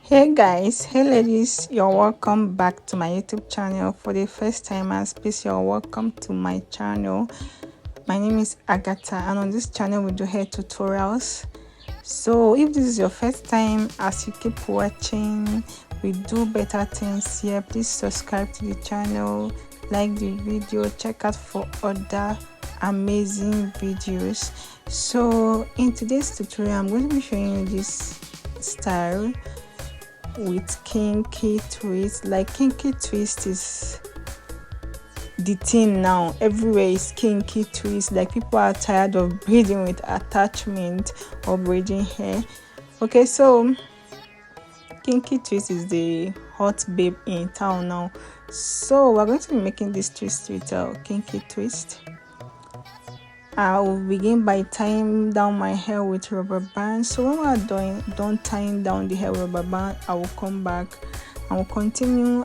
Hey guys, hey ladies, you're welcome back to my YouTube channel. For the first timers, please you're welcome to my channel. My name is Agatha, and on this channel we do hair tutorials. So if this is your first time, as you keep watching, we do better things here. Please subscribe to the channel, like the video, check out for other amazing videos. So in today's tutorial, I'm going to be showing you this style with kinky twist. Like, kinky twist is the thing now. Everywhere is kinky twist. Like, people are tired of braiding with attachment or braiding hair. Okay, so kinky twist is the hot babe in town now. So we're going to be making this twist with a kinky twist. I will begin by tying down my hair with rubber band. So when we are done tying down the hair with rubber band, I will come back and will continue.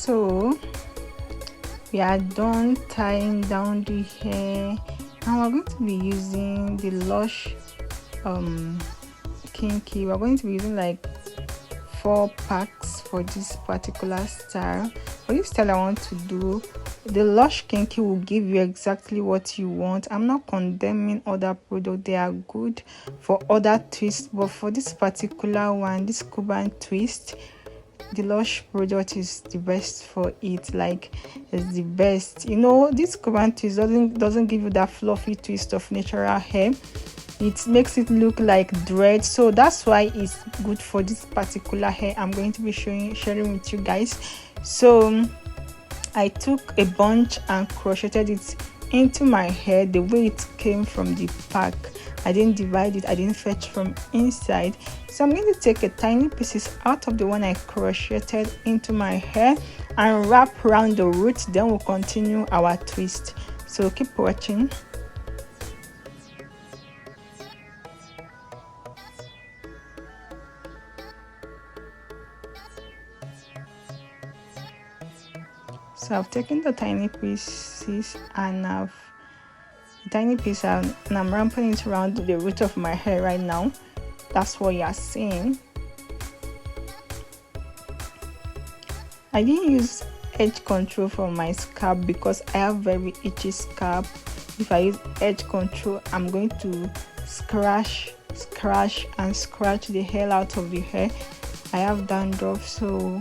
So we are done tying down the hair, and we're going to be using the Lush kinky. We're going to be using like 4 packs for this particular style. For this style I want to do, the Lush kinky will give you exactly what you want. I'm not condemning other products, they are good for other twists, but for this particular one, this Cuban twist, the Lush product is the best for it. Like, it's the best. You know, this Cuban twist doesn't give you that fluffy twist of natural hair. It makes it look like dread, so that's why it's good for this particular hair I'm going to be sharing with you guys. So I took a bunch and crocheted it into my hair the way it came from the pack. I didn't divide it, I didn't fetch from inside. So I'm going to take a tiny pieces out of the one I crocheted into my hair and wrap around the roots. Then we'll continue our twist. So keep watching. So I've taken the tiny pieces and I'm wrapping it around the root of my hair right now. That's what you are seeing. I didn't use edge control for my scalp because I have very itchy scalp. If I use edge control, I'm going to scratch the hair out of the hair. I have dandruff, so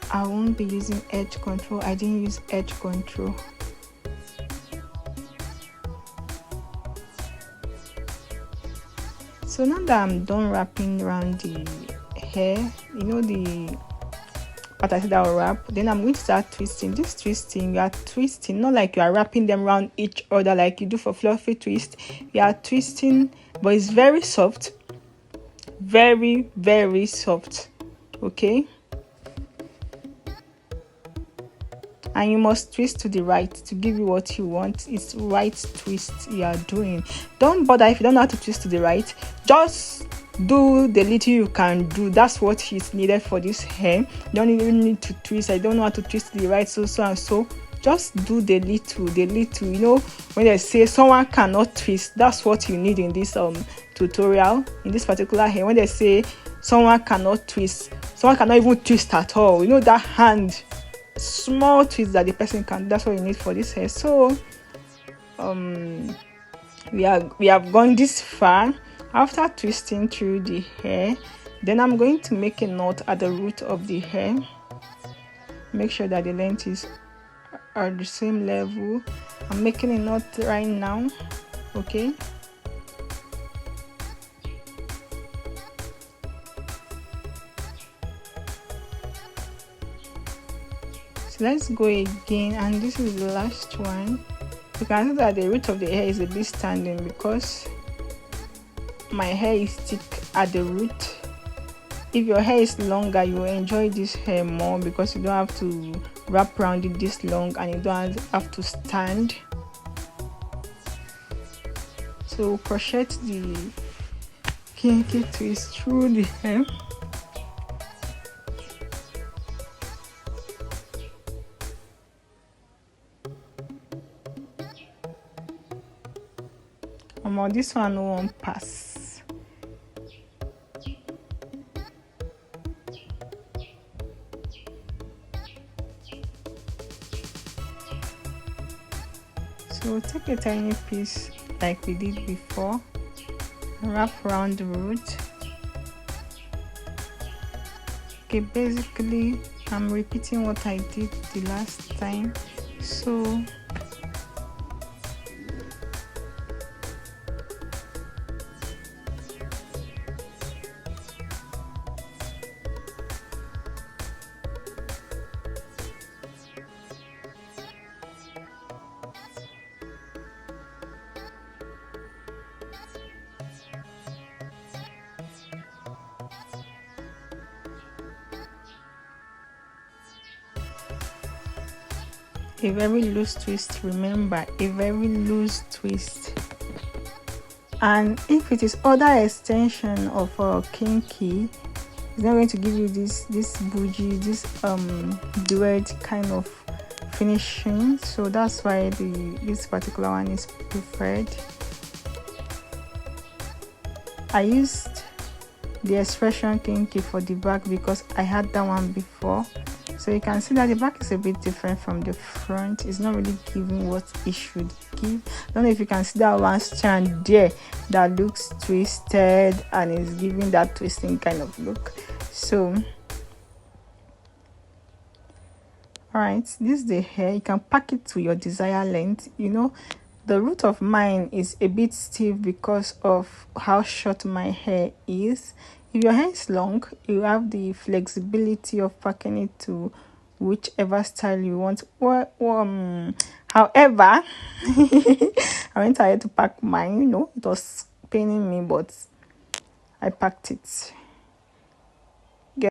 I won't be using edge control. I didn't use edge control. So now that I'm done wrapping around the hair, you know what I said I'll wrap, then I'm going to start twisting. This twisting, you are twisting, not like you are wrapping them around each other like you do for fluffy twist. You are twisting, but it's very soft, very, very soft. Okay, and you must twist to the right to give you what you want. It's right twist you are doing. Don't bother if you don't know how to twist to the right. Just do the little you can do. That's what is needed for this hair. You don't even need to twist. I don't know how to twist to the right, so and so. Just do the little. You know, when they say someone cannot twist, that's what you need in this tutorial, in this particular hair. When they say someone cannot twist, someone cannot even twist at all. You know, that hand small twist that the person can, that's what you need for this hair. So we have gone this far. After twisting through the hair, then I'm going to make a knot at the root of the hair. Make sure that the length is at the same level. I'm making a knot right now. Okay, so let's go again, and this is the last one. You can see that the root of the hair is a bit standing because my hair is thick at the root. If your hair is longer, you will enjoy this hair more because you don't have to wrap around it this long and you don't have to stand. So crochet the kinky twist through the hair. This one won't pass. So take a tiny piece like we did before, wrap around the root. Okay, basically I'm repeating what I did the last time. So a very loose twist, remember, a very loose twist. And if it is other extension of a kinky, it's not going to give you this bougie, this duet kind of finishing. So that's why this particular one is preferred. I used the expression kinky for the back because I had that one before. So you can see that the back is a bit different from the front. It's not really giving what it should give. I don't know if you can see that one strand there that looks twisted and is giving that twisting kind of look. So alright, this is the hair. You can pack it to your desired length. You know, the root of mine is a bit stiff because of how short my hair is. if your hair is long, you have the flexibility of packing it to whichever style you want. However, I went ahead to pack mine. It was paining me, but I packed it.